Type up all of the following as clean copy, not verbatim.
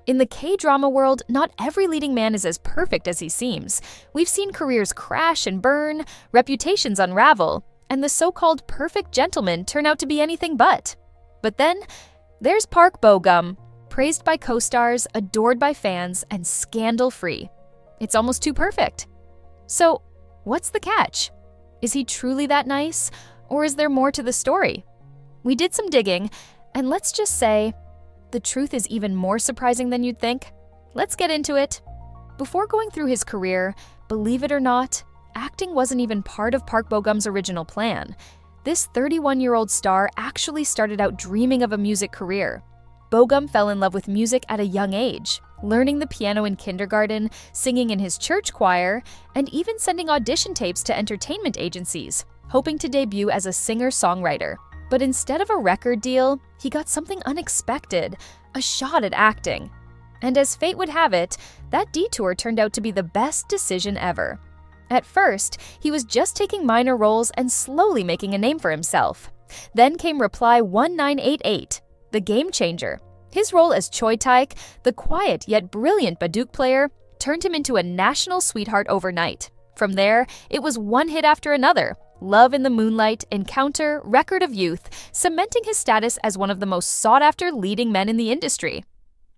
In the K-drama world, not every leading man is as perfect as he seems. We've seen careers crash and burn, reputations unravel, and the so-called perfect gentleman turn out to be anything but. But then, there's Park Bo-gum, praised by co-stars, adored by fans, and scandal-free. It's almost too perfect. So, what's the catch? Is he truly that nice, or is there more to the story? We did some digging, and let's just say, the truth is even more surprising than you'd think. Let's get into it. Before going through his career, believe it or not, acting wasn't even part of Park Bo-gum's original plan. This 31-year-old star actually started out dreaming of a music career. Bo-gum fell in love with music at a young age, learning the piano in kindergarten, singing in his church choir, and even sending audition tapes to entertainment agencies, hoping to debut as a singer-songwriter. But instead of a record deal, he got something unexpected, a shot at acting. And as fate would have it, that detour turned out to be the best decision ever. At first, he was just taking minor roles and slowly making a name for himself. Then came Reply 1988, the game changer. His role as Choi Taek, the quiet yet brilliant Baduk player, turned him into a national sweetheart overnight. From there, it was one hit after another. Love in the Moonlight, Encounter, Record of Youth, cementing his status as one of the most sought-after leading men in the industry.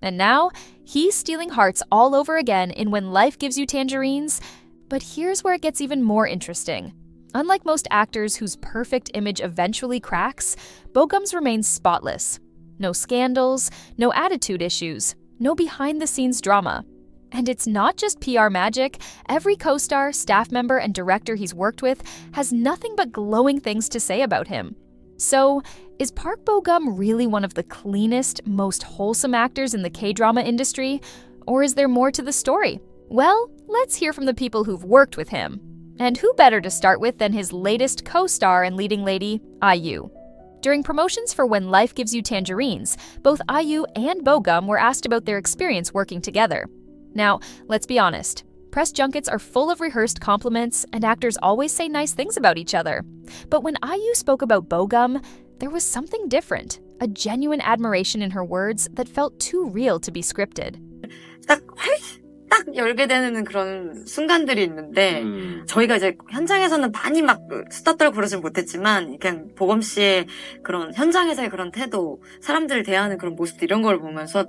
And now, he's stealing hearts all over again in When Life Gives You Tangerines. But here's where it gets even more interesting. Unlike most actors whose perfect image eventually cracks, Bo-gum's remains spotless. No scandals, no attitude issues, no behind-the-scenes drama. And it's not just PR magic. Every co-star, staff member, and director he's worked with has nothing but glowing things to say about him. So, is Park Bo-gum really one of the cleanest, most wholesome actors in the K-drama industry? Or is there more to the story? Well, let's hear from the people who've worked with him. And who better to start with than his latest co-star and leading lady, IU. During promotions for When Life Gives You Tangerines, both IU and Bo-gum were asked about their experience working together. Now, let's be honest. Press junkets are full of rehearsed compliments, and actors always say nice things about each other. But when IU spoke about Bo-gum, there was something different, a genuine admiration in her words that felt too real to be scripted. 딱 열게 되는 그런 순간들이 있는데 저희가 이제 현장에서는 많이 막 수다 떨고 그러진 못했지만 그냥 보검 씨의 그런 현장에서의 그런 태도, 사람들을 대하는 그런 모습들 이런 걸 보면서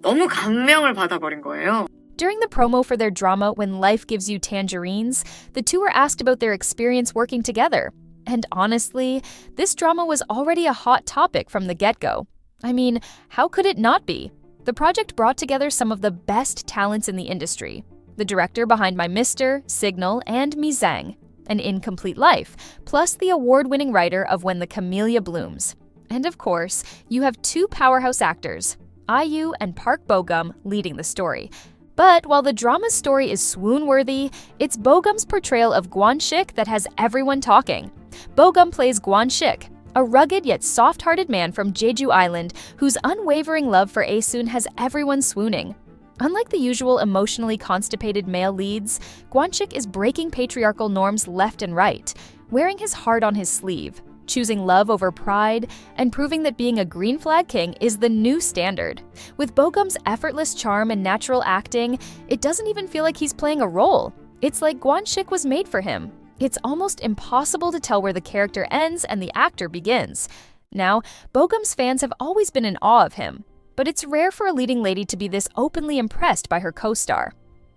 너무 감명을 받아버린 거예요. During the promo for their drama When Life Gives You Tangerines, the two were asked about their experience working together. And honestly, this drama was already a hot topic from the get-go. I mean, how could it not be? The project brought together some of the best talents in the industry. The director behind My Mister, Signal, and Mi Zhang, An Incomplete Life, plus the award-winning writer of When the Camellia Blooms. And of course, you have two powerhouse actors, IU and Park Bo-gum, leading the story. But while the drama's story is swoon-worthy, it's Bo-gum's portrayal of Gwon-shik that has everyone talking. Bo-gum plays Gwon-shik, a rugged yet soft-hearted man from Jeju Island whose unwavering love for Aesun has everyone swooning. Unlike the usual emotionally constipated male leads, Gwon-shik is breaking patriarchal norms left and right, wearing his heart on his sleeve, choosing love over pride, and proving that being a green flag king is the new standard. With Bo-gum's effortless charm and natural acting, it doesn't even feel like he's playing a role. It's like Gwon-shik was made for him. It's almost impossible to tell where the character ends and the actor begins. Now, Bo-gum's fans have always been in awe of him, but it's rare for a leading lady to be this openly impressed by her co-star.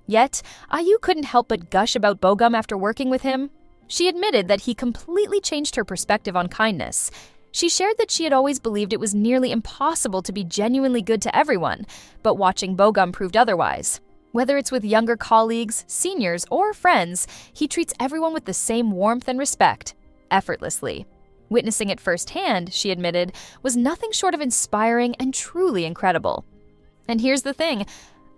Yet, IU couldn't help but gush about Bo-gum after working with him. She admitted that he completely changed her perspective on kindness. She shared that she had always believed it was nearly impossible to be genuinely good to everyone, but watching Bo-gum proved otherwise. Whether it's with younger colleagues, seniors, or friends, he treats everyone with the same warmth and respect, effortlessly. Witnessing it firsthand, she admitted, was nothing short of inspiring and truly incredible. And here's the thing,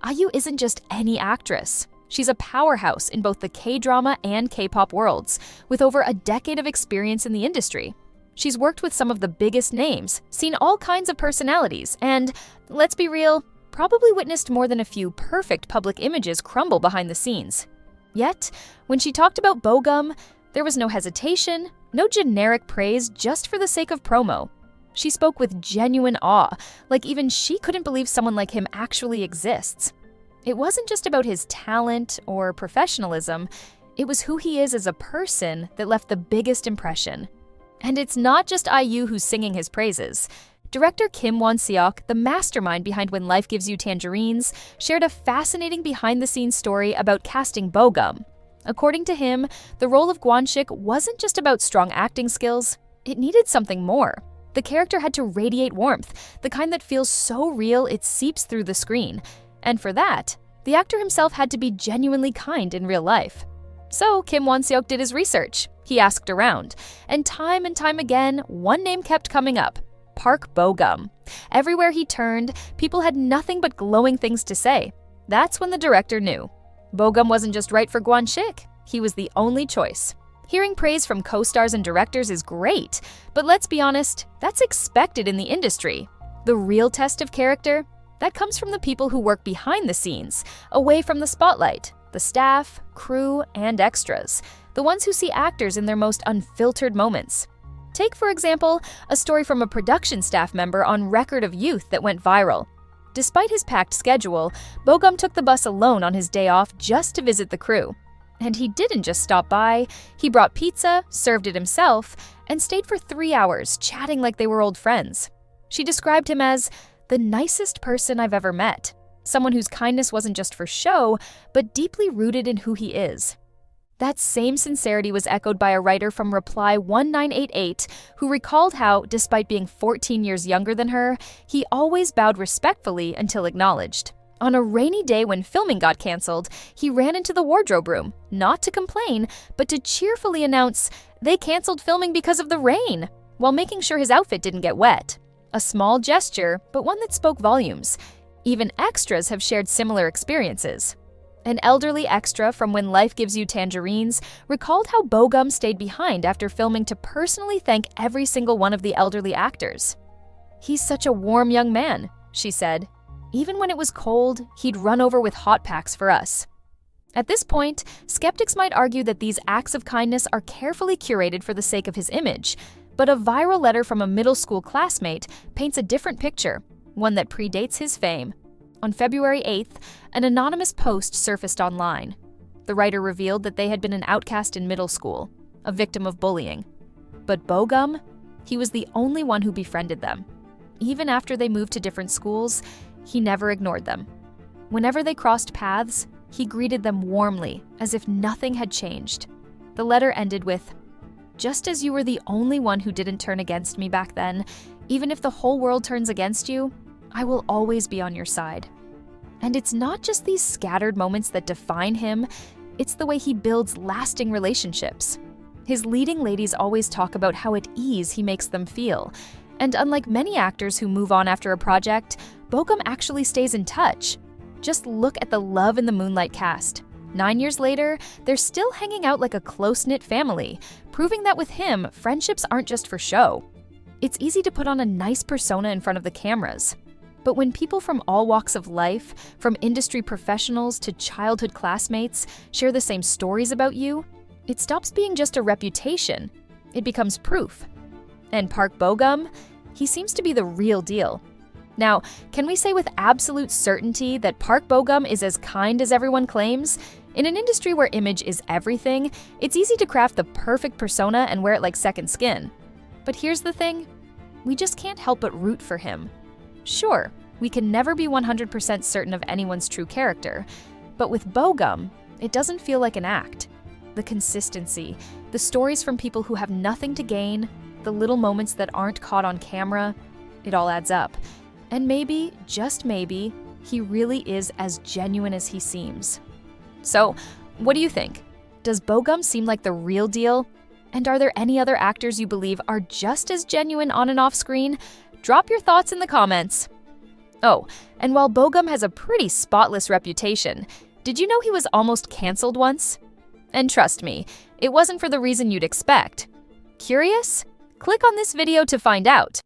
IU isn't just any actress. She's a powerhouse in both the K-drama and K-pop worlds, with over a decade of experience in the industry. She's worked with some of the biggest names, seen all kinds of personalities, and, let's be real, probably witnessed more than a few perfect public images crumble behind the scenes. Yet, when she talked about Bo-gum, there was no hesitation, no generic praise just for the sake of promo. She spoke with genuine awe, like even she couldn't believe someone like him actually exists. It wasn't just about his talent or professionalism, it was who he is as a person that left the biggest impression. And it's not just IU who's singing his praises. Director Kim Won-seok, the mastermind behind When Life Gives You Tangerines, shared a fascinating behind-the-scenes story about casting Bo-gum. According to him, the role of Kwon-shik wasn't just about strong acting skills, it needed something more. The character had to radiate warmth, the kind that feels so real it seeps through the screen. And for that, the actor himself had to be genuinely kind in real life. So Kim Won-seok did his research. He asked around, and time again, one name kept coming up: Park Bo-gum. Everywhere he turned, people had nothing but glowing things to say. That's when the director knew. Bo-gum wasn't just right for Kwon-shik, he was the only choice. Hearing praise from co-stars and directors is great, but let's be honest, that's expected in the industry. The real test of character? That comes from the people who work behind the scenes, away from the spotlight, the staff, crew, and extras, the ones who see actors in their most unfiltered moments. Take, for example, a story from a production staff member on Record of Youth that went viral. Despite his packed schedule, Bo-gum took the bus alone on his day off just to visit the crew. And he didn't just stop by, he brought pizza, served it himself, and stayed for 3 hours chatting like they were old friends. She described him as the nicest person I've ever met, someone whose kindness wasn't just for show, but deeply rooted in who he is. That same sincerity was echoed by a writer from Reply 1988 who recalled how, despite being 14 years younger than her, he always bowed respectfully until acknowledged. On a rainy day when filming got canceled, he ran into the wardrobe room, not to complain, but to cheerfully announce they canceled filming because of the rain, while making sure his outfit didn't get wet. A small gesture, but one that spoke volumes. Even extras have shared similar experiences. An elderly extra from When Life Gives You Tangerines recalled how Bo-gum stayed behind after filming to personally thank every single one of the elderly actors. "He's such a warm young man," she said. "Even when it was cold, he'd run over with hot packs for us." At this point, skeptics might argue that these acts of kindness are carefully curated for the sake of his image, but a viral letter from a middle school classmate paints a different picture, one that predates his fame. On February 8th, an anonymous post surfaced online. The writer revealed that they had been an outcast in middle school, a victim of bullying. But Bo-gum, he was the only one who befriended them. Even after they moved to different schools, he never ignored them. Whenever they crossed paths, he greeted them warmly, as if nothing had changed. The letter ended with, "Just as you were the only one who didn't turn against me back then, even if the whole world turns against you, I will always be on your side." And it's not just these scattered moments that define him, it's the way he builds lasting relationships. His leading ladies always talk about how at ease he makes them feel. And unlike many actors who move on after a project, Bo-gum actually stays in touch. Just look at the Love in the Moonlight cast. 9 years later, they're still hanging out like a close-knit family, proving that with him, friendships aren't just for show. It's easy to put on a nice persona in front of the cameras. But when people from all walks of life, from industry professionals to childhood classmates, share the same stories about you, it stops being just a reputation. It becomes proof. And Park Bo-gum, he seems to be the real deal. Now, can we say with absolute certainty that Park Bo-gum is as kind as everyone claims? In an industry where image is everything, it's easy to craft the perfect persona and wear it like second skin. But here's the thing, we just can't help but root for him. Sure, we can never be 100% certain of anyone's true character, but with Bo-gum, it doesn't feel like an act. The consistency, the stories from people who have nothing to gain, the little moments that aren't caught on camera, it all adds up. And maybe, just maybe, he really is as genuine as he seems. So, what do you think? Does Bo-gum seem like the real deal? And are there any other actors you believe are just as genuine on and off screen? Drop your thoughts in the comments. Oh, and while Bo-gum has a pretty spotless reputation, did you know he was almost canceled once? And trust me, it wasn't for the reason you'd expect. Curious? Click on this video to find out.